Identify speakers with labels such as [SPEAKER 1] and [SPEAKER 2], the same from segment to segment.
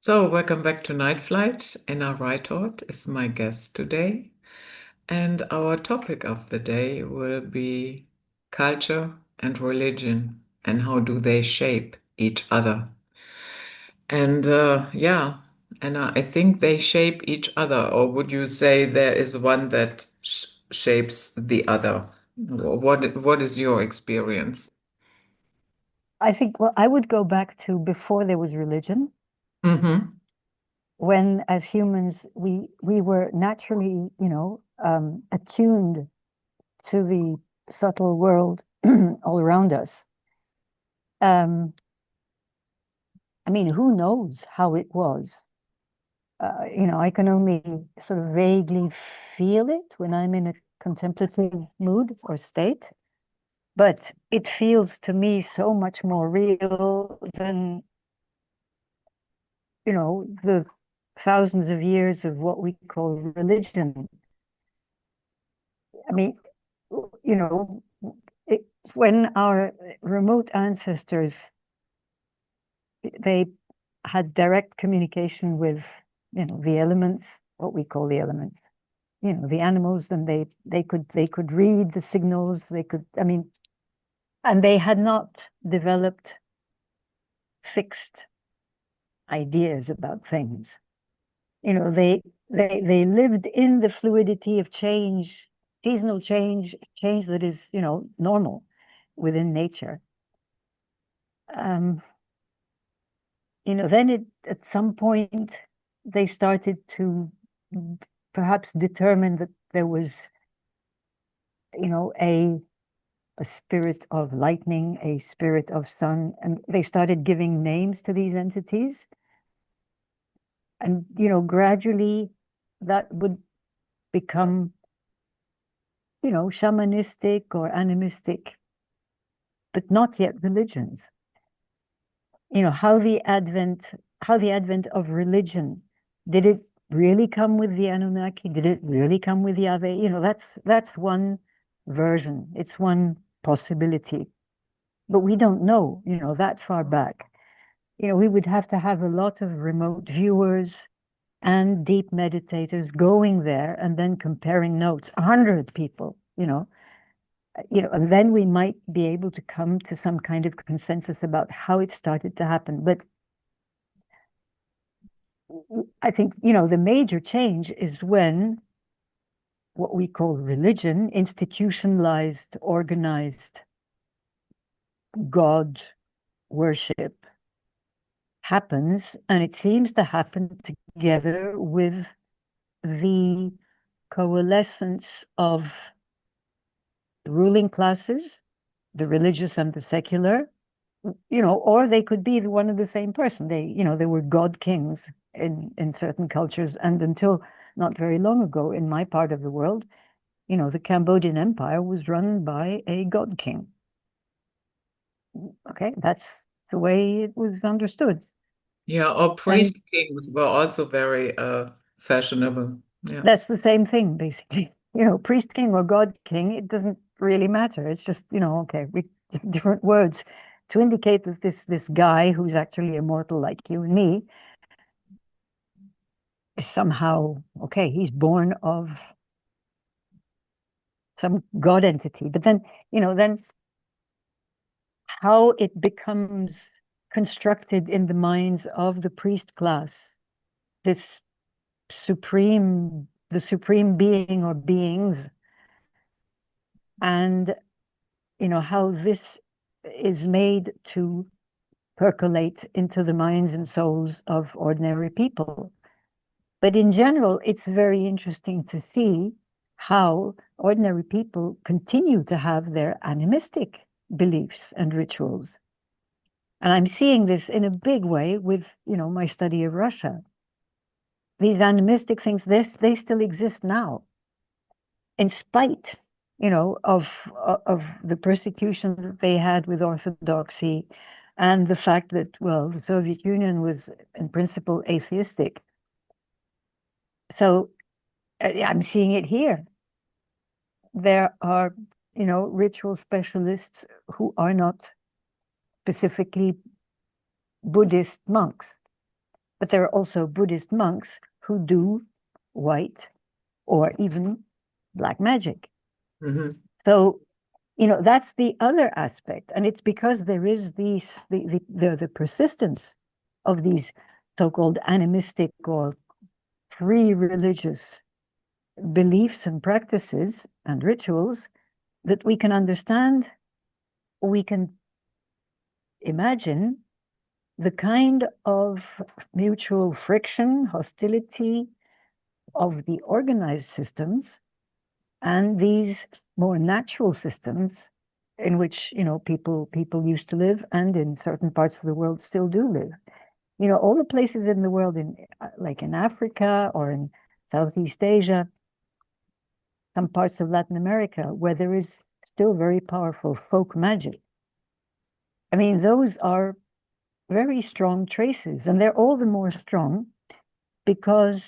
[SPEAKER 1] So, welcome back to Night Flight. Enna Reittort is my guest today. And our topic of the day will be culture and religion and how do they shape each other. And yeah, Enna, I think they shape each other. Or would you say there is one that sh shapes the other? What is your experience?
[SPEAKER 2] I think, well, I would go back to before there was religion,
[SPEAKER 1] Mm-hmm.
[SPEAKER 2] when as humans we were naturally, attuned to the subtle world all around us. Um, I mean, who knows how it was? I can only sort of vaguely feel it when I'm in a contemplative mood or state, but it feels to me so much more real than the thousands of years of what we call religion. I mean, you know, it, when our remote ancestors, they had direct communication with, the elements, what we call the elements, the animals, then they could read the signals, and they had not developed fixed ideas about things. They lived in the fluidity of change, seasonal change that is, normal within nature. Um, then at some point they started to perhaps determine that there was, a spirit of lightning, a spirit of sun, and they started giving names to these entities. And, gradually that would become, shamanistic or animistic, but not yet religions. How the advent of religion, did it really come with the Anunnaki? Did it really come with the Ave? That's one version. It's one possibility, but we don't know, that far back. We would have to have a lot of remote viewers and deep meditators going there and then comparing notes, 100 people, and then we might be able to come to some kind of consensus about how it started to happen. But I think, the major change is when what we call religion, institutionalized, organized God worship, happens, and it seems to happen together with the coalescence of the ruling classes, the religious and the secular, or they could be one and the same person. They were god kings in certain cultures, and until not very long ago, in my part of the world, the Cambodian Empire was run by a god king. Okay, that's the way it was understood.
[SPEAKER 1] Yeah, or
[SPEAKER 2] And
[SPEAKER 1] priest kings were also very fashionable. Yeah.
[SPEAKER 2] that's the same thing, basically. Priest king or god king, it doesn't really matter. It's just, okay, different words to indicate that this guy who's actually immortal like you and me is somehow, okay, he's born of some god entity. But then how it becomes constructed in the minds of the priest class, this the supreme being or beings, and how this is made to percolate into the minds and souls of ordinary people. But in general, it's very interesting to see how ordinary people continue to have their animistic beliefs and rituals. And I'm seeing this in a big way with, my study of Russia. These animistic things, they still exist now, in spite, of the persecution that they had with Orthodoxy, and the fact that, well, the Soviet Union was in principle atheistic. So I'm seeing it here. There are, ritual specialists who are not specifically Buddhist monks, but there are also Buddhist monks who do white or even black magic.
[SPEAKER 1] Mhm.
[SPEAKER 2] So, that's the other aspect. And it's because there is the persistence of these so-called animistic or pre-religious beliefs and practices and rituals that we can understand, we can imagine the kind of mutual friction, hostility of the organized systems and these more natural systems in which people used to live and in certain parts of the world still do live. All the places in the world, like in Africa or in Southeast Asia, some parts of Latin America, where there is still very powerful folk magic. I mean, those are very strong traces, and they're all the more strong because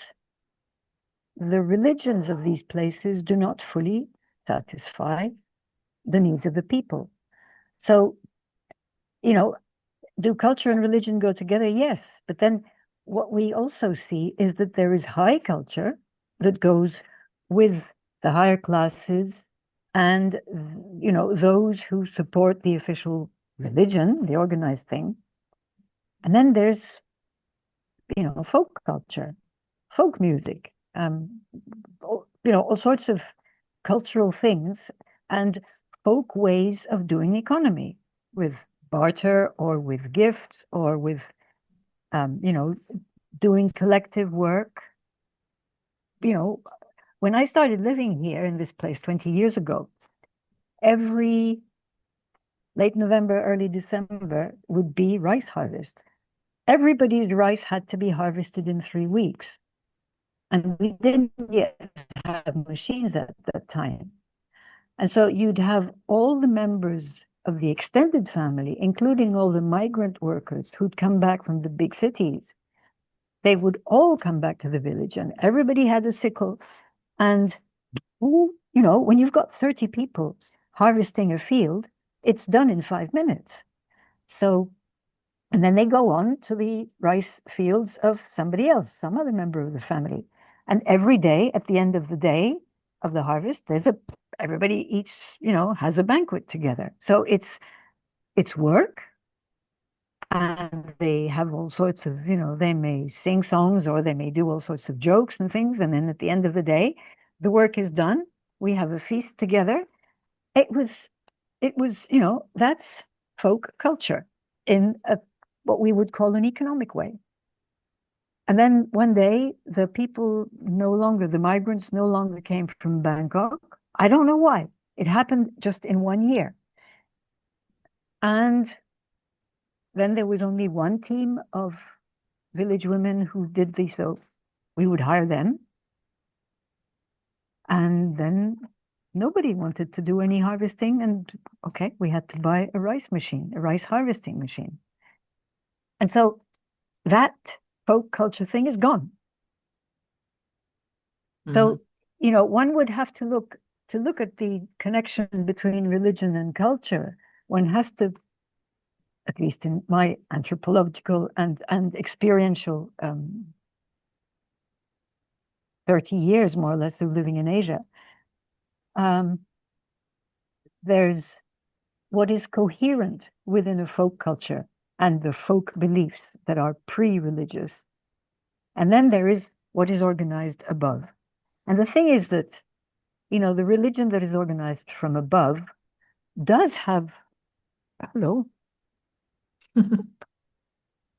[SPEAKER 2] the religions of these places do not fully satisfy the needs of the people. So, do culture and religion go together? Yes. But then what we also see is that there is high culture that goes with the higher classes and, those who support the official religion, the organized thing. And then there's, folk culture, folk music, all sorts of cultural things and folk ways of doing economy with barter or with gifts or with, doing collective work. When I started living here in this place 20 years ago, every late November, early December would be rice harvest. Everybody's rice had to be harvested in 3 weeks. And we didn't yet have machines at that time. And so you'd have all the members of the extended family, including all the migrant workers who'd come back from the big cities. They would all come back to the village and everybody had a sickle. And, when you've got 30 people harvesting a field, it's done in 5 minutes. So, and then they go on to the rice fields of somebody else, some other member of the family. And every day, at the end of the day of the harvest, everybody eats, has a banquet together. So it's work, and they have all sorts of, they may sing songs or they may do all sorts of jokes and things. And then at the end of the day, the work is done. We have a feast together. It was, that's folk culture in what we would call an economic way. And then one day, the migrants no longer came from Bangkok. I don't know why. It happened just in 1 year. And then there was only one team of village women who did this, so we would hire them. And then nobody wanted to do any harvesting. And okay, we had to buy a rice harvesting machine. And so that folk culture thing is gone. So, one would have to look at the connection between religion and culture. One has to, at least in my anthropological and experiential 30 years more or less of living in Asia, there's what is coherent within a folk culture and the folk beliefs that are pre-religious. And then there is what is organized above. And the thing is that, the religion that is organized from above does have, hello,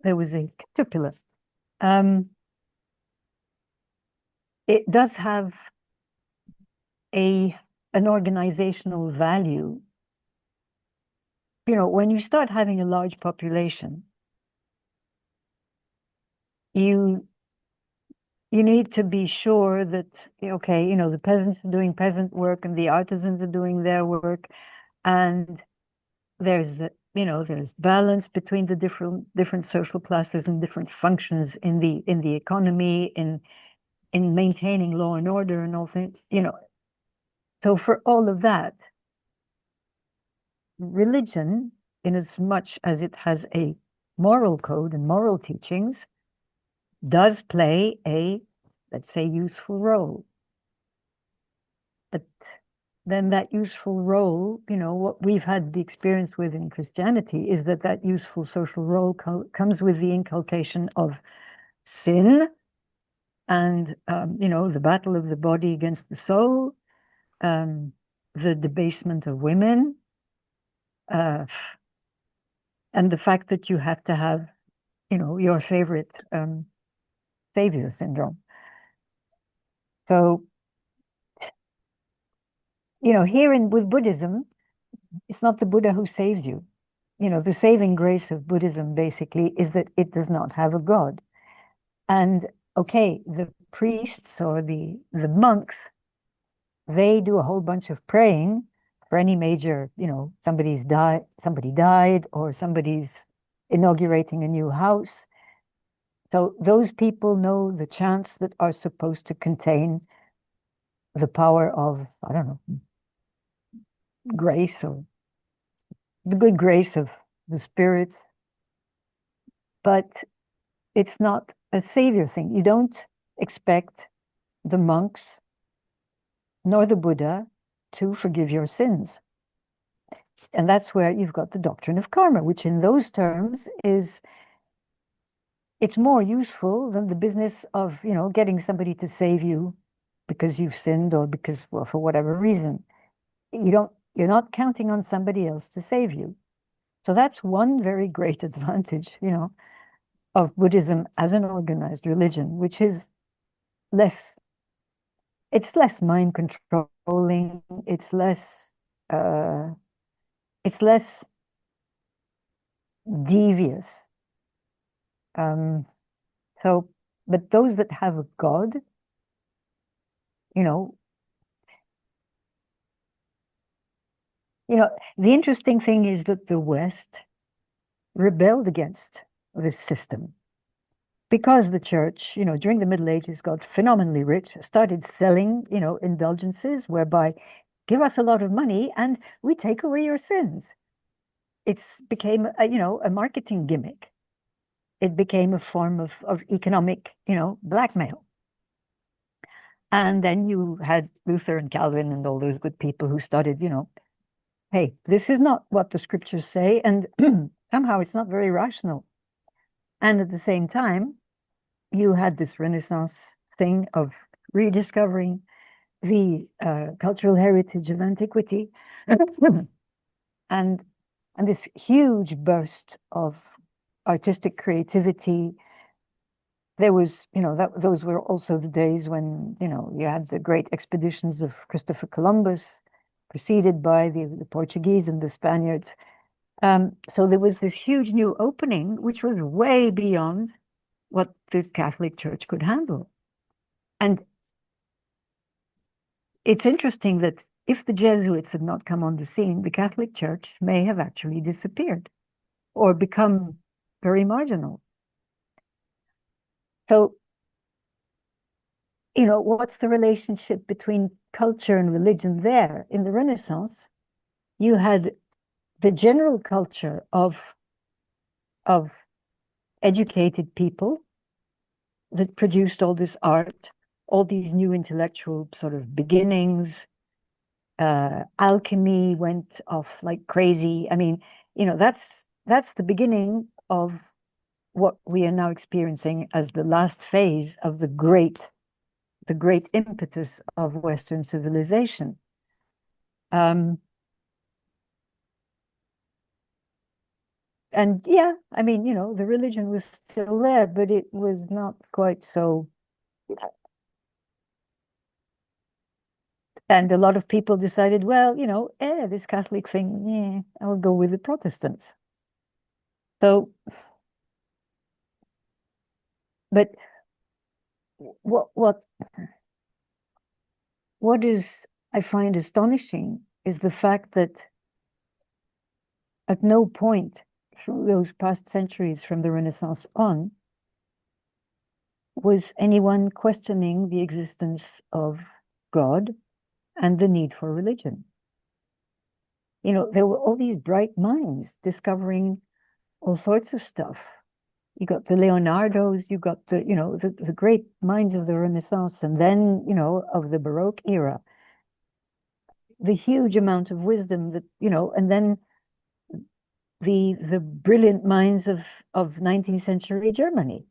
[SPEAKER 2] there was a caterpillar. It does have an organizational value. When you start having a large population, you need to be sure that, okay, the peasants are doing peasant work and the artisans are doing their work, and there's balance between the different social classes and different functions in the economy, in maintaining law and order and all things, So for all of that, religion, in as much as it has a moral code and moral teachings, does play a, let's say, useful role. But then that useful role, what we've had the experience with in Christianity is that that useful social role comes with the inculcation of sin and, the battle of the body against the soul, the debasement of women, uh, and the fact that you have to have, your favorite savior syndrome. So, here with Buddhism, it's not the Buddha who saves you. The saving grace of Buddhism basically is that it does not have a God. And okay, the priests or the monks, they do a whole bunch of praying for any major, somebody died, or somebody's inaugurating a new house. So those people know the chants that are supposed to contain the power of, I don't know, grace or the good grace of the spirits. But it's not a savior thing. You don't expect the monks nor the Buddha to forgive your sins. And that's where you've got the doctrine of karma, which in those terms it's more useful than the business of, getting somebody to save you because you've sinned or because, well, for whatever reason. You're not counting on somebody else to save you. So that's one very great advantage, of Buddhism as an organized religion, which is it's less mind controlling, uh, it's less devious. So, but those that have a God, you know, the interesting thing is that the West rebelled against this system because the church, during the Middle Ages got phenomenally rich, started selling, indulgences whereby give us a lot of money and we take away your sins. It's became a marketing gimmick. It became a form of economic, blackmail. And then you had Luther and Calvin and all those good people who started, hey, this is not what the scriptures say, and somehow it's not very rational. And at the same time, you had this Renaissance thing of rediscovering the cultural heritage of antiquity, and this huge burst of artistic creativity. There was, those were also the days when, you had the great expeditions of Christopher Columbus, preceded by the Portuguese and the Spaniards. So there was this huge new opening, which was way beyond what the Catholic Church could handle. And it's interesting that if the Jesuits had not come on the scene, the Catholic Church may have actually disappeared or become very marginal. So, what's the relationship between culture and religion there? In the Renaissance, you had the general culture of educated people that produced all this art, all these new intellectual sort of beginnings. Alchemy went off like crazy. I mean, that's the beginning of what we are now experiencing as the last phase of the great impetus of Western civilization. And yeah, I mean, the religion was still there, but it was not quite so. And a lot of people decided, well, this Catholic thing, yeah, I'll go with the Protestants. So, but what is I find astonishing is the fact that at no point through those past centuries from the Renaissance on was anyone questioning the existence of God and the need for religion. There were all these bright minds discovering all sorts of stuff. You got the Leonardos, you got the great minds of the Renaissance, and then, of the Baroque era. The huge amount of wisdom that, and then the brilliant minds of 19th century Germany.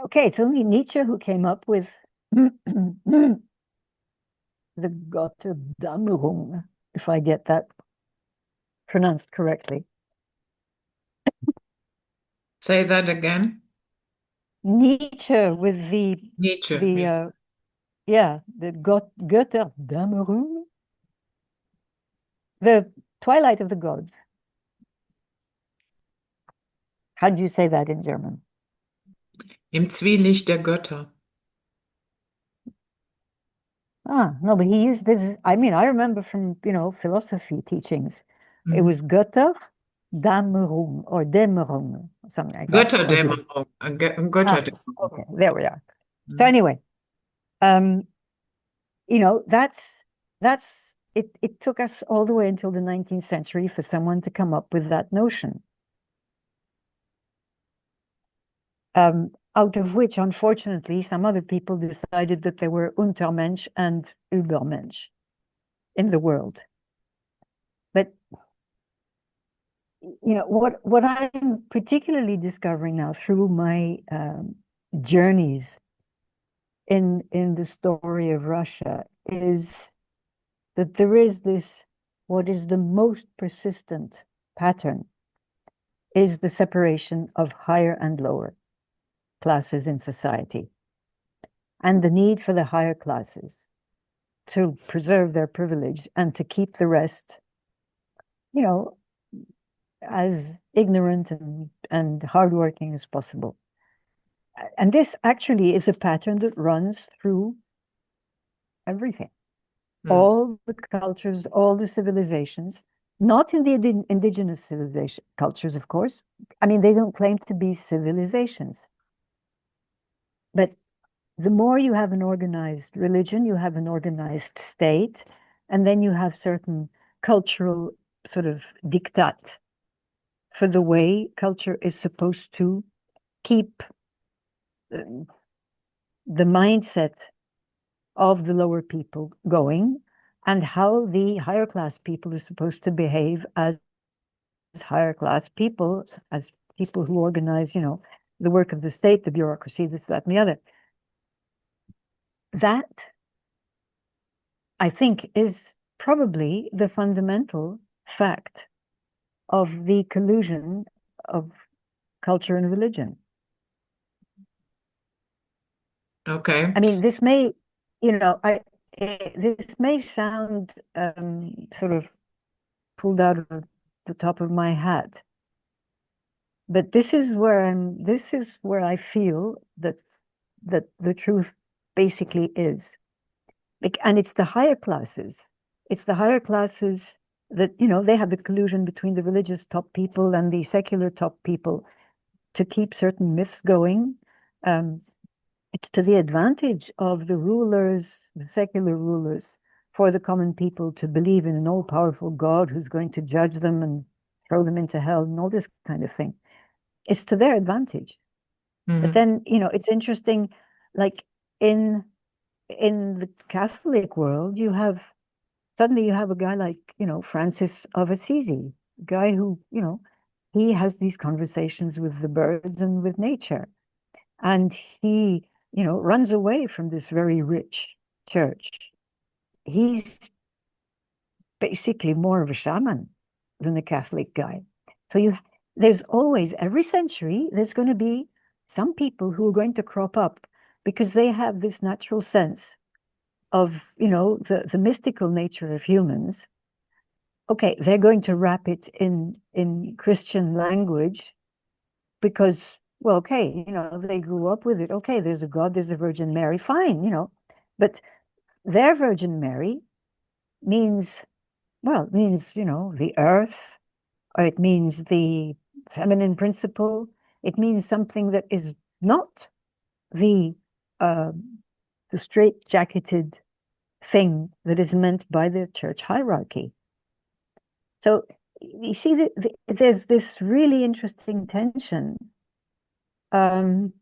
[SPEAKER 2] Okay, it's only Nietzsche who came up with the Gotterdammerung, if I get that pronounced correctly.
[SPEAKER 1] Say that again.
[SPEAKER 2] Nietzsche with
[SPEAKER 1] Nietzsche.
[SPEAKER 2] the yeah, the Götterdämmerung, the twilight of the gods. How do you say that in German?
[SPEAKER 1] Im Zwielicht der Götter.
[SPEAKER 2] No, but he used this. I mean, I remember from, philosophy teachings. It was Götterdämmerung or Dämmerung, something like that.
[SPEAKER 1] Götterdämmerung. Götterdämmerung.
[SPEAKER 2] Okay, there we are. So
[SPEAKER 1] Mhm.
[SPEAKER 2] anyway, that's it took us all the way until the 19th century for someone to come up with that notion. Out of which, unfortunately, some other people decided that there were Untermensch and Übermensch in the world. But what I'm particularly discovering now through my journeys in the story of Russia is that there is this, what is the most persistent pattern is the separation of higher and lower classes in society, and the need for the higher classes to preserve their privilege and to keep the rest, as ignorant and hardworking as possible. And this actually is a pattern that runs through everything. All the cultures, all the civilizations, not in the indigenous civilization cultures, of course. I mean, they don't claim to be civilizations. But the more you have an organized religion, you have an organized state, and then you have certain cultural sort of diktat for the way culture is supposed to keep the mindset of the lower people going, and how the higher class people are supposed to behave as higher class people, as people who organize, the work of the state, the bureaucracy, this, that, and the other. That, I think, is probably the fundamental fact of the collusion of culture and religion.
[SPEAKER 1] Okay.
[SPEAKER 2] I mean, this may, this may sound sort of pulled out of the top of my hat, but this is where I feel that the truth basically is. And it's the higher classes. It's the higher classes that, they have the collusion between the religious top people and the secular top people to keep certain myths going. It's to the advantage of the rulers, the secular rulers, for the common people to believe in an all-powerful God who's going to judge them and throw them into hell and all this kind of thing. It's to their advantage. But then, it's interesting, like in the Catholic world, suddenly you have a guy like, Francis of Assisi, a guy who, he has these conversations with the birds and with nature. And he, runs away from this very rich church. He's basically more of a shaman than a Catholic guy. So there's always, every century, there's going to be some people who are going to crop up because they have this natural sense of, the mystical nature of humans. Okay, they're going to wrap it in Christian language because, well, okay, they grew up with it. Okay, there's a God, there's a Virgin Mary, fine, but their Virgin Mary means, the earth, or it means the feminine principle. It means something that is not the straight-jacketed thing that is meant by the church hierarchy. So you see, there's this really interesting tension um,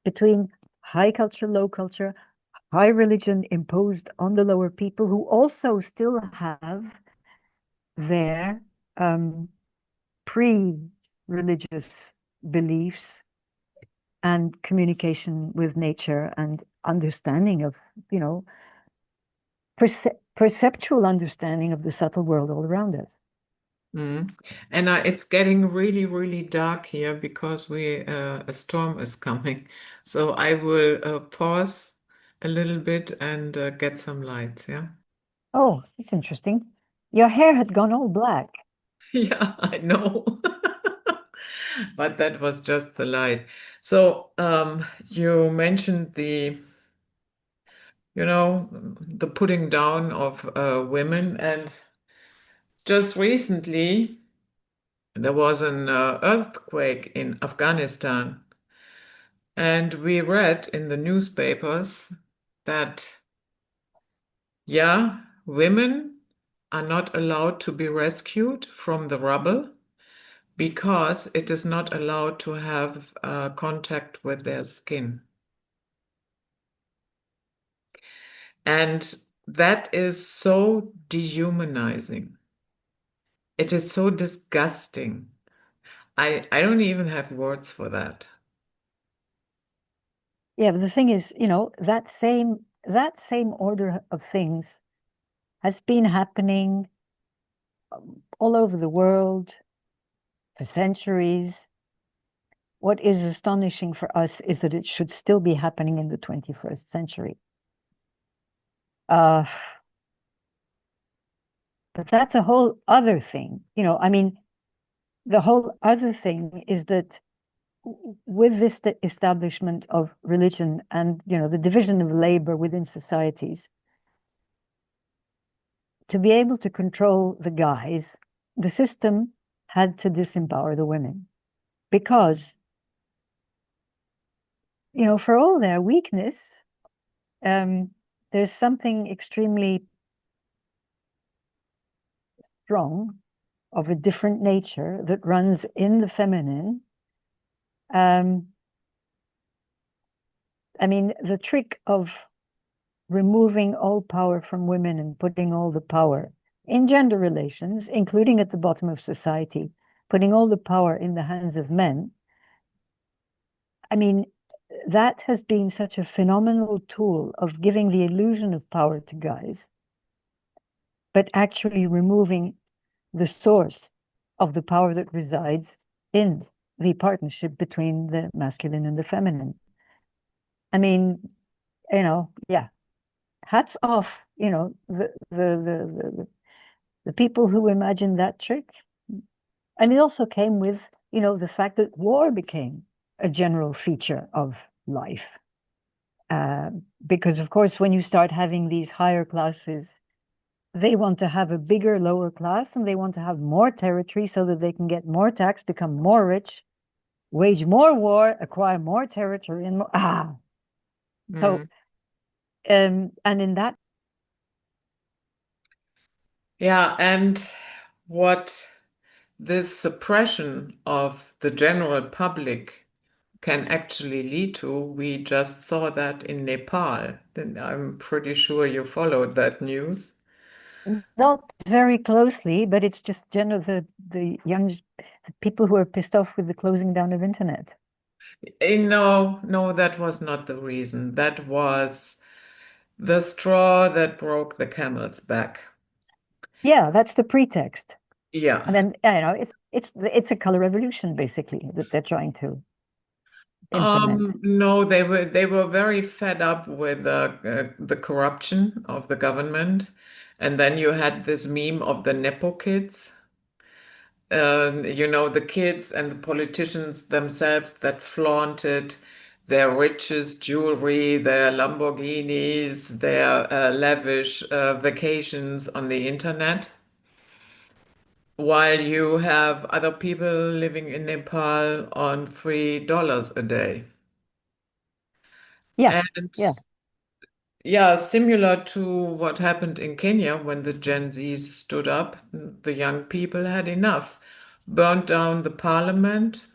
[SPEAKER 2] between high culture, low culture, high religion imposed on the lower people who also still have their pre-religious beliefs and communication with nature and understanding of, you know, perceptual understanding of the subtle world all around us.
[SPEAKER 1] Mm. And it's getting really, really dark here because a storm is coming. So I will pause a little bit and get some lights. Yeah.
[SPEAKER 2] Oh, it's interesting. Your hair had gone all black.
[SPEAKER 1] Yeah, I know. But that was just the light. So you mentioned the putting down of women, and just recently there was an earthquake in Afghanistan, and we read in the newspapers that, yeah, women are not allowed to be rescued from the rubble because it is not allowed to have contact with their skin. And that is so dehumanizing. It is so disgusting. I don't even have words for that.
[SPEAKER 2] Yeah, but the thing is, that same order of things has been happening all over the world for centuries. What is astonishing for us is that it should still be happening in the 21st century. Uh, but that's a whole other thing. I mean, the whole other thing is that with this establishment of religion and, the division of labor within societies, to be able to control the guys, the system had to disempower the women because, for all their weakness, um, there's something extremely strong of a different nature that runs in the feminine. Um, I mean, the trick of removing all power from women and putting all the power in gender relations, including at the bottom of society, putting all the power in the hands of men. I mean, that has been such a phenomenal tool of giving the illusion of power to guys, but actually removing the source of the power that resides in the partnership between the masculine and the feminine. I mean, yeah, hats off, the people who imagined that trick. And it also came with, the fact that war became a general feature of life. Uh, because, of course, when you start having these higher classes, they want to have a bigger lower class and they want to have more territory so that they can get more tax, become more rich, wage more war, acquire more territory, and more. So,
[SPEAKER 1] Mm.
[SPEAKER 2] and in that,
[SPEAKER 1] Yeah, and what this suppression of the general public can actually lead to, we just saw that in Nepal. Then I'm pretty sure you followed that news.
[SPEAKER 2] not very closely, but it's just general the young people who are pissed off with the closing down of internet.
[SPEAKER 1] No, no, that was not the reason. That was the straw that broke the camel's back.
[SPEAKER 2] Yeah, that's the pretext. And
[SPEAKER 1] Yeah.
[SPEAKER 2] then, it's a color revolution basically that they're trying to implement.
[SPEAKER 1] No, they were very fed up with the corruption of the government. And then you had this meme of the Nepo kids. The kids and the politicians themselves that flaunted their riches, jewelry, their Lamborghinis, their lavish vacations on the internet, while you have other people living in Nepal on $3 a day.
[SPEAKER 2] Yeah,
[SPEAKER 1] And
[SPEAKER 2] yeah.
[SPEAKER 1] Yeah, similar to what happened in Kenya when the Gen Zs stood up. The young people had enough, burnt down the parliament,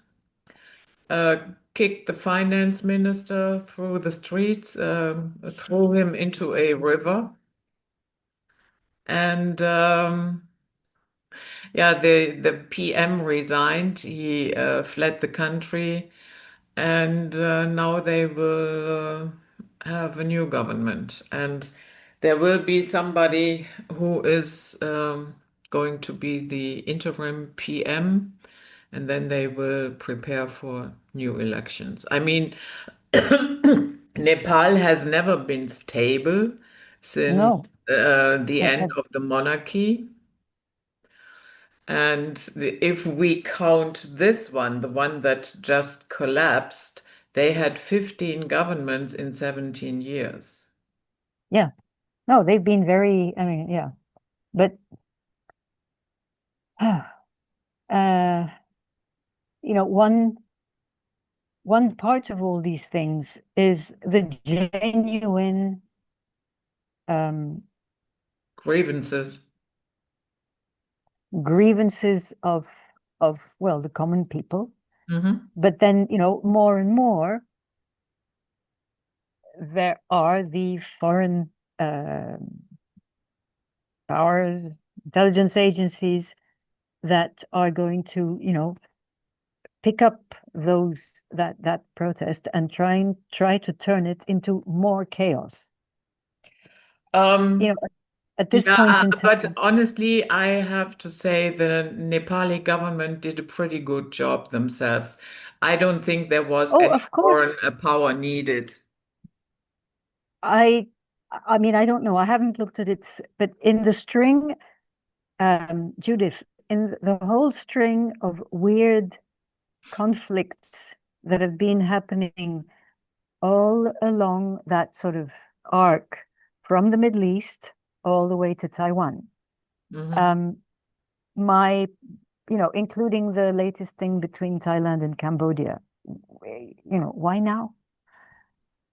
[SPEAKER 1] uh, kicked the finance minister through the streets, threw him into a river. And yeah, the PM resigned. He fled the country, and now they will have a new government, and there will be somebody who is going to be the interim PM, and then they will prepare for new elections. I mean, Nepal has never been stable since
[SPEAKER 2] No,
[SPEAKER 1] the end
[SPEAKER 2] never.
[SPEAKER 1] of the monarchy. And if we count this one, the one that just collapsed, they had 15 governments in 17 years.
[SPEAKER 2] Yeah. No, they've been very, I mean, yeah. But uh, one part of all these things is the genuine um,
[SPEAKER 1] Grievances.
[SPEAKER 2] grievances of well, the common people.
[SPEAKER 1] Hmm.
[SPEAKER 2] But then, more and more there are the foreign uh, powers, intelligence agencies that are going to, pick up those that protest and try to turn it into more chaos. You
[SPEAKER 1] Um,
[SPEAKER 2] know, at this
[SPEAKER 1] yeah,
[SPEAKER 2] point in
[SPEAKER 1] but
[SPEAKER 2] time.
[SPEAKER 1] honestly, I have to say the Nepali government did a pretty good job themselves. I don't think there was
[SPEAKER 2] Oh,
[SPEAKER 1] any
[SPEAKER 2] of course.
[SPEAKER 1] foreign power needed.
[SPEAKER 2] I I mean, I don't know. I haven't looked at it, but in the string, Judith, in the whole string of weird conflicts that have been happening all along that sort of arc from the Middle East all the way to Taiwan.
[SPEAKER 1] Hmm.
[SPEAKER 2] Um, my, including the latest thing between Thailand and Cambodia, why now?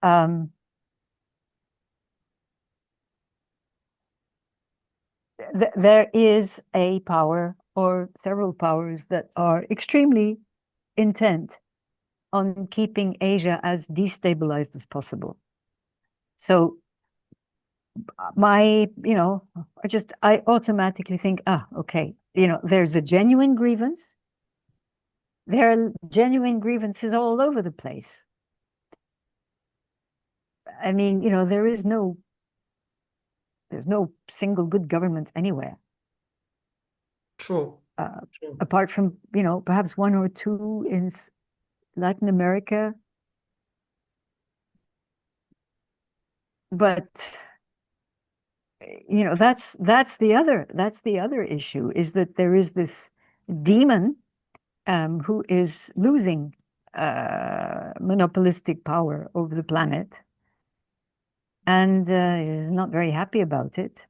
[SPEAKER 2] Um, there is a power or several powers that are extremely intent on keeping Asia as destabilized as possible. So I automatically think, okay, there's a genuine grievance. There are genuine grievances all over the place. I mean, there's no single good government anywhere,
[SPEAKER 1] True.
[SPEAKER 2] uh,
[SPEAKER 1] True.
[SPEAKER 2] apart from, perhaps one or two in Latin America. But that's the other issue is that there is this demon who is losing monopolistic power over the planet and is not very happy about it.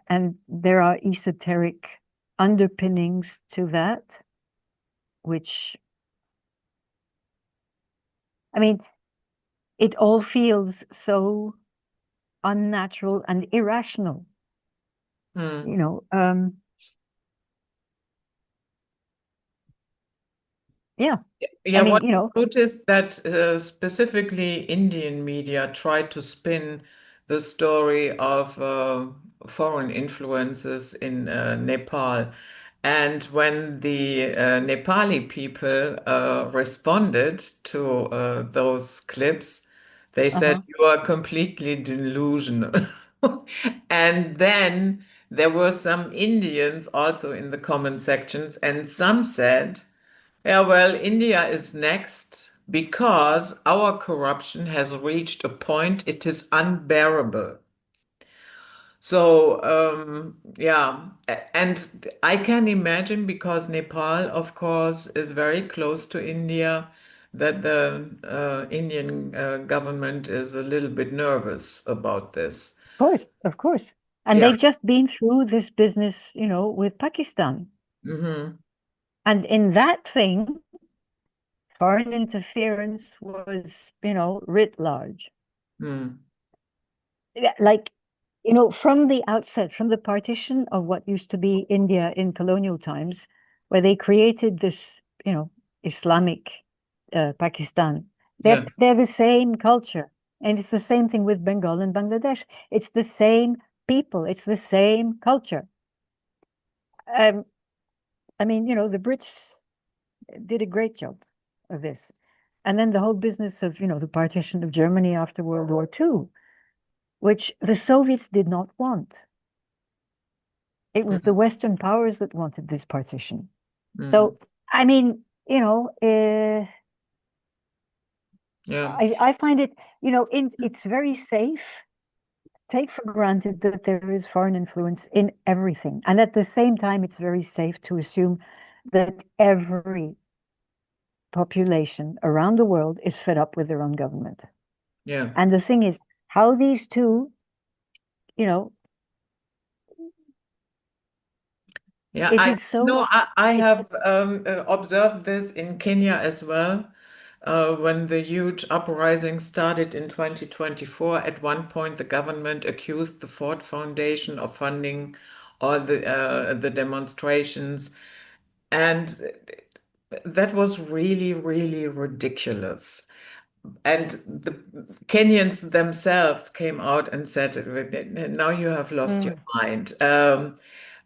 [SPEAKER 2] And there are esoteric underpinnings to that, which, I mean, it all feels so unnatural and irrational,
[SPEAKER 1] Hmm.
[SPEAKER 2] you know. Yeah, I
[SPEAKER 1] Yeah,
[SPEAKER 2] mean,
[SPEAKER 1] what I noticed that specifically Indian media tried to spin the story of foreign influences in Nepal. And when the Nepali people responded to those clips, they said,
[SPEAKER 2] uh-huh.
[SPEAKER 1] "You are completely delusional." And then there were some Indians also in the comment sections, and some said, yeah, well, India is next because our corruption has reached a point it is unbearable. So, yeah, and I can imagine because Nepal, of course, is very close to India, that the Indian government is a little bit nervous about this.
[SPEAKER 2] Of course. And
[SPEAKER 1] Yeah.
[SPEAKER 2] they've just been through this business, with Pakistan.
[SPEAKER 1] Hmm.
[SPEAKER 2] And in that thing, foreign interference was, writ large.
[SPEAKER 1] Mm.
[SPEAKER 2] Yeah, like, from the outset, from the partition of what used to be India in colonial times, where they created this, you know, Islamic Pakistan, they're
[SPEAKER 1] Yeah.
[SPEAKER 2] they're the same culture. And it's the same thing with Bengal and Bangladesh. It's the same people, it's the same culture. Um, I mean, the Brits did a great job of this. And then the whole business of, the partition of Germany after World War II, which the Soviets did not want. It was the
[SPEAKER 1] Mm.
[SPEAKER 2] Western powers that wanted this partition.
[SPEAKER 1] Mm.
[SPEAKER 2] So, I mean,
[SPEAKER 1] Yeah.
[SPEAKER 2] I find it, it's very safe. Take for granted that there is foreign influence in everything. And at the same time, it's very safe to assume that every population around the world is fed up with their own government.
[SPEAKER 1] Yeah.
[SPEAKER 2] And the thing is, how these two, you know,
[SPEAKER 1] Yeah,
[SPEAKER 2] it
[SPEAKER 1] I
[SPEAKER 2] is so,
[SPEAKER 1] no, I
[SPEAKER 2] it,
[SPEAKER 1] have observed this in Kenya as well. When the huge uprising started in 2024, at one point the government accused the Ford Foundation of funding all the demonstrations, and that was really, really ridiculous. And the Kenyans themselves came out and said, now you have lost your
[SPEAKER 2] mm,
[SPEAKER 1] mind.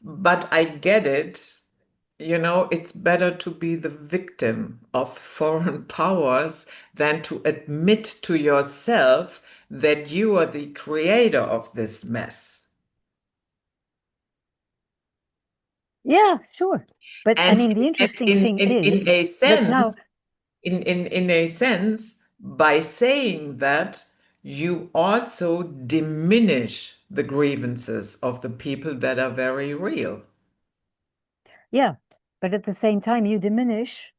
[SPEAKER 1] But I get it. It's better to be the victim of foreign powers than to admit to yourself that you are the creator of this mess.
[SPEAKER 2] yeah, sure. But I
[SPEAKER 1] And
[SPEAKER 2] mean, the
[SPEAKER 1] and
[SPEAKER 2] interesting thing
[SPEAKER 1] in
[SPEAKER 2] is
[SPEAKER 1] a
[SPEAKER 2] that
[SPEAKER 1] sense,
[SPEAKER 2] now,
[SPEAKER 1] in a sense, by saying that, you also diminish the grievances of the people that are very real.
[SPEAKER 2] yeah, but at the same time, you diminish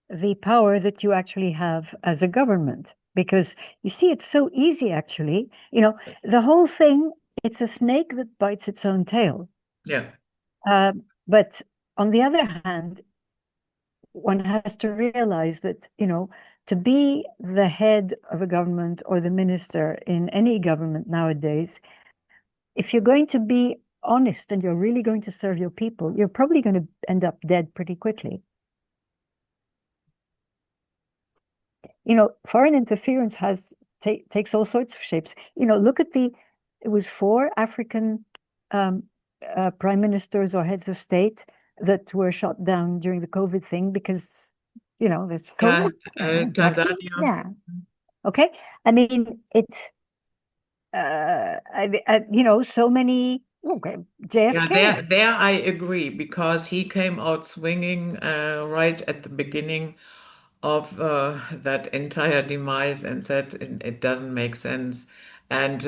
[SPEAKER 2] the power that you actually have as a government. Because you see, it's so easy, actually. The whole thing, it's a snake that bites its own tail.
[SPEAKER 1] Yeah.
[SPEAKER 2] But on the other hand, one has to realize that, to be the head of a government or the minister in any government nowadays, if you're going to be honest and you're really going to serve your people, you're probably going to end up dead pretty quickly. Foreign interference takes all sorts of shapes. Look at it was four African um, prime ministers or heads of state that were shot down during the COVID thing because, there's
[SPEAKER 1] Yeah.
[SPEAKER 2] COVID, vaccine.
[SPEAKER 1] Tanzania.
[SPEAKER 2] Yeah. Okay. I mean, it's, so many, okay,
[SPEAKER 1] Yeah,
[SPEAKER 2] JFK.
[SPEAKER 1] there I agree because he came out swinging right at the beginning of that entire demise and said it doesn't make sense. And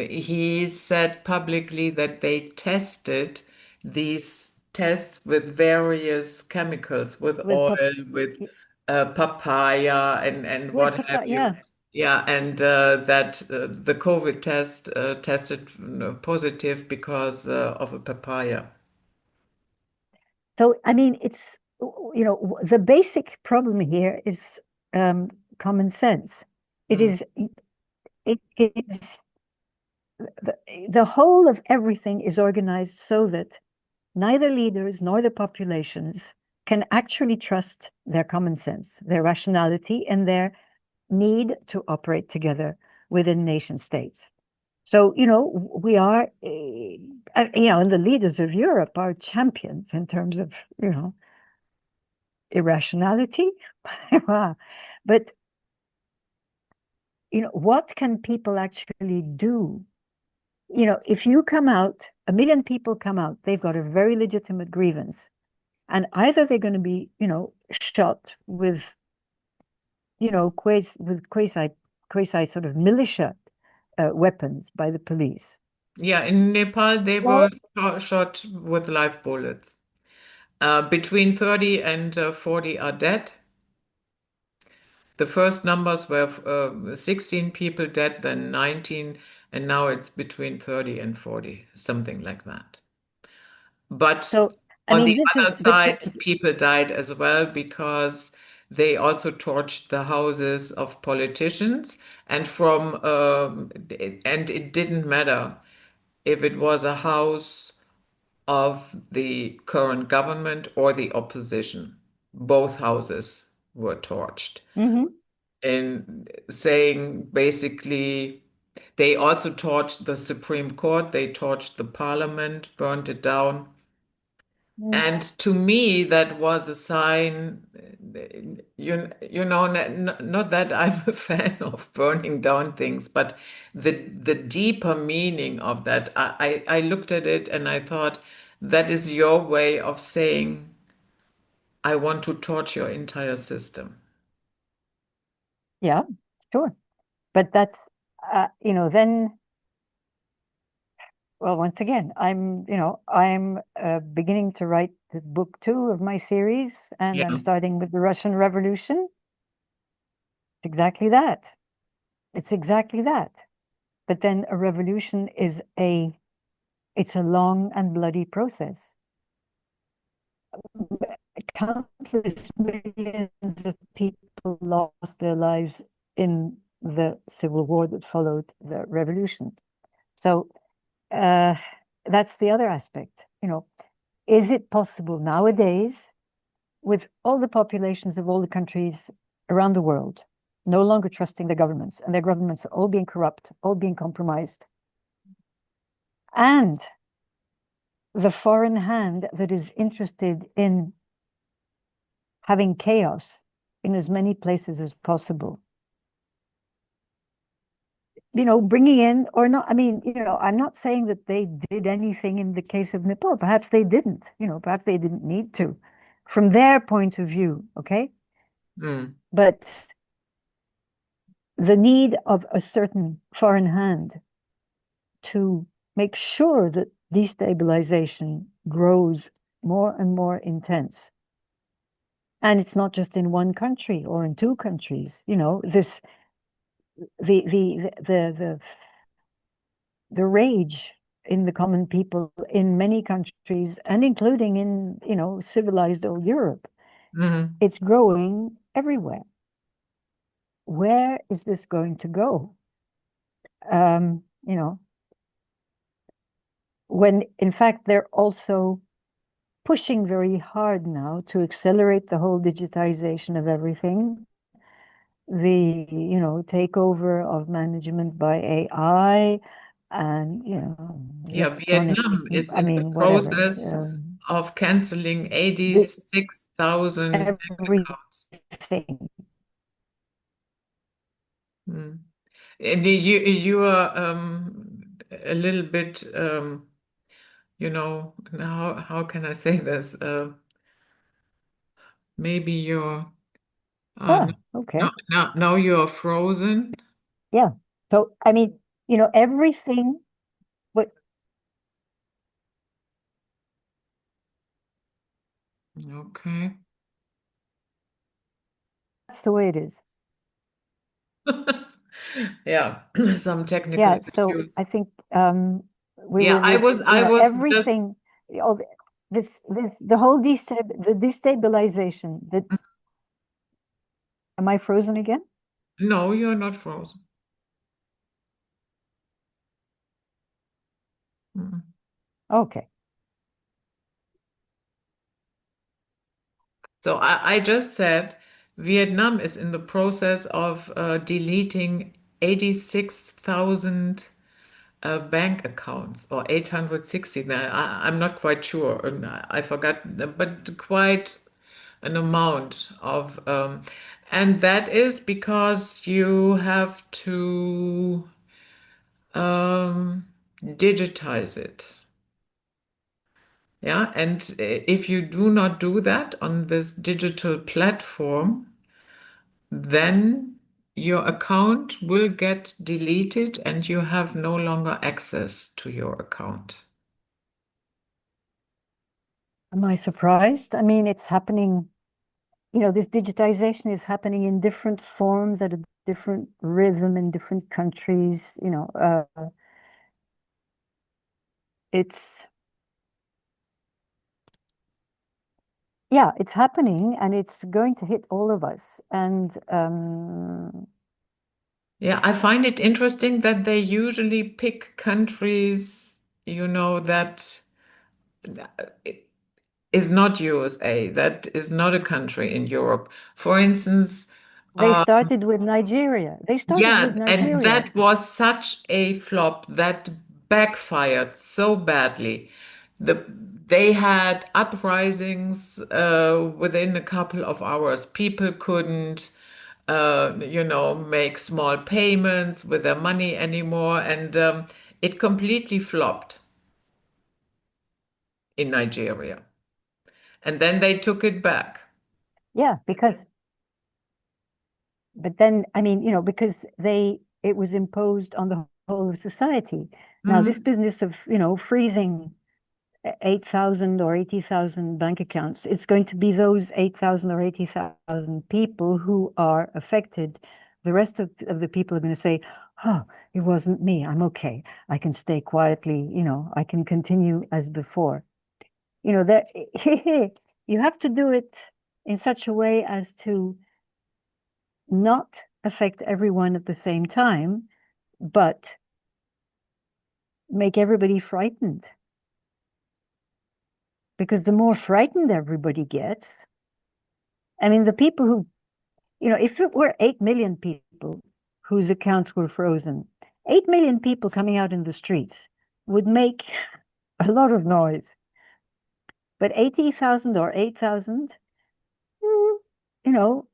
[SPEAKER 1] he said publicly that they tested these tests with various chemicals, with
[SPEAKER 2] with
[SPEAKER 1] oil,
[SPEAKER 2] pap
[SPEAKER 1] with papaya, and
[SPEAKER 2] with
[SPEAKER 1] what
[SPEAKER 2] papa,
[SPEAKER 1] have you.
[SPEAKER 2] yeah.
[SPEAKER 1] Yeah, and that the COVID test tested positive because of a papaya.
[SPEAKER 2] So, I mean, the basic problem here is um, common sense. It
[SPEAKER 1] Mm.
[SPEAKER 2] is, it is the whole of everything is organized so that neither leaders nor the populations can actually trust their common sense, their rationality, and their need to operate together within nation states. So, we are, and the leaders of Europe are champions in terms of, irrationality. But, what can people actually do? If you come out, a million people come out, they've got a very legitimate grievance. And either they're going to be, shot with, quasi sort of militia weapons by the police.
[SPEAKER 1] Yeah, in Nepal, they were
[SPEAKER 2] Or
[SPEAKER 1] shot with live bullets. Between 30 and 40 are dead. The first numbers were 16 people dead, then 19, and now it's between 30 and 40, something like that. But
[SPEAKER 2] so, I
[SPEAKER 1] on
[SPEAKER 2] mean,
[SPEAKER 1] the
[SPEAKER 2] this is
[SPEAKER 1] other side, people died as well because they also torched the houses of politicians, and it didn't matter if it was a house of the current government or the opposition. Both houses were torched.
[SPEAKER 2] Hmm.
[SPEAKER 1] In saying basically, they also torched the Supreme Court, they torched the parliament, burned it down. And to me, that was a sign, not that I'm a fan of burning down things, but the deeper meaning of that, I looked at it and I thought, that is your way of saying, I want to torch your entire system.
[SPEAKER 2] Yeah, sure. But that's, then, well, once again, I'm beginning to write the book two of my series, and I'm
[SPEAKER 1] Yeah.
[SPEAKER 2] starting with the Russian Revolution. Exactly that. It's exactly that. But then a revolution it's a long and bloody process. Countless millions of people lost their lives in the civil war that followed the revolution. So uh, that's the other aspect. Is it possible nowadays, with all the populations of all the countries around the world, no longer trusting the governments, and their governments are all being corrupt, all being compromised, and the foreign hand that is interested in having chaos in as many places as possible, bringing in or not, I mean, I'm not saying that they did anything in the case of Nepal. Perhaps they didn't, perhaps they didn't need to, from their point of view, okay?
[SPEAKER 1] Mm.
[SPEAKER 2] But the need of a certain foreign hand to make sure that destabilization grows more and more intense. And it's not just in one country or in two countries, this the rage in the common people in many countries, and including in, civilized old Europe.
[SPEAKER 1] Mhm.
[SPEAKER 2] It's growing everywhere. Where is this going to go? Um, you know, when in fact they're also pushing very hard now to accelerate the whole digitization of everything, the, takeover of management by AI, and,
[SPEAKER 1] Yeah,
[SPEAKER 2] electronic,
[SPEAKER 1] Vietnam is
[SPEAKER 2] I
[SPEAKER 1] in the
[SPEAKER 2] mean, whatever,
[SPEAKER 1] process of canceling
[SPEAKER 2] the
[SPEAKER 1] 86,000 bank
[SPEAKER 2] everything.
[SPEAKER 1] accounts. Mm. And you are a little bit, how can I say this? Maybe you're
[SPEAKER 2] Ah, okay.
[SPEAKER 1] now you're frozen.
[SPEAKER 2] Yeah. So, I mean, everything, but
[SPEAKER 1] Okay.
[SPEAKER 2] that's the way it is.
[SPEAKER 1] Yeah, some technical
[SPEAKER 2] Yeah. So I
[SPEAKER 1] issues.
[SPEAKER 2] think we
[SPEAKER 1] Yeah,
[SPEAKER 2] were with,
[SPEAKER 1] I was just
[SPEAKER 2] everything, all the whole the destabilization. Am I frozen again?
[SPEAKER 1] no, you're not frozen. Mm.
[SPEAKER 2] Okay.
[SPEAKER 1] So I just said Vietnam is in the process of deleting 86,000 bank accounts, or 860. I'm not quite sure, and I forgot, but quite an amount of, and that is because you have to digitize it. Yeah, and if you do not do that on this digital platform, then your account will get deleted and you have no longer access to your account.
[SPEAKER 2] Am I surprised? I mean, it's happening, this digitization is happening in different forms at a different rhythm in different countries. It's, yeah, it's happening and it's going to hit all of us. And
[SPEAKER 1] Yeah, I find it interesting that they usually pick countries, that is not USA, that is not a country in Europe. For instance,
[SPEAKER 2] they started with Nigeria. They started with
[SPEAKER 1] yeah, and
[SPEAKER 2] Nigeria.
[SPEAKER 1] that was such a flop that backfired so badly. They had uprisings within a couple of hours. People couldn't, make small payments with their money anymore, and it completely flopped in Nigeria. And then they took it back.
[SPEAKER 2] Yeah, but then, I mean, because it was imposed on the whole of society. Now, this
[SPEAKER 1] Mhm.
[SPEAKER 2] business of, freezing 8,000 or 80,000 bank accounts, it's going to be those 8,000 or 80,000 people who are affected. The rest of the people are going to say, oh, it wasn't me. I'm okay. I can stay quietly, I can continue as before. That you have to do it in such a way as to not affect everyone at the same time, but make everybody frightened. Because the more frightened everybody gets, I mean, the people who, if it were 8 million people whose accounts were frozen, 8 million people coming out in the streets would make a lot of noise. But 80,000 or 8,000, you know,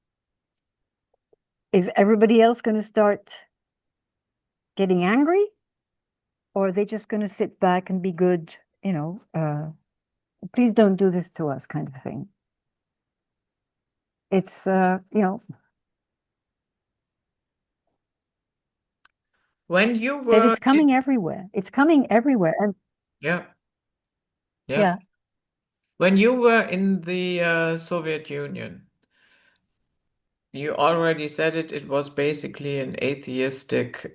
[SPEAKER 2] is everybody else going to start getting angry? Or are they just going to sit back and be good, please don't do this to us kind of thing? It's,
[SPEAKER 1] When you
[SPEAKER 2] that
[SPEAKER 1] were
[SPEAKER 2] it's coming everywhere. It's coming everywhere. And
[SPEAKER 1] yeah, yeah.
[SPEAKER 2] yeah,
[SPEAKER 1] When you were in the Soviet Union, you already said it was basically an atheistic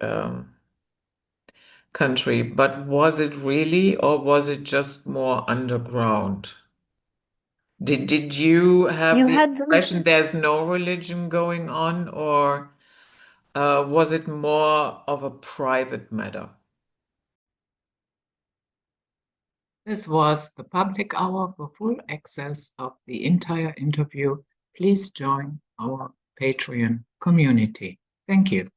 [SPEAKER 1] country, but was it really, or was it just more underground? Did you have
[SPEAKER 2] you
[SPEAKER 1] the
[SPEAKER 2] had the,
[SPEAKER 1] impression there's no religion going on, or was it more of a private matter? This was the public hour. For full access of the entire interview, please join our Patreon community. Thank you.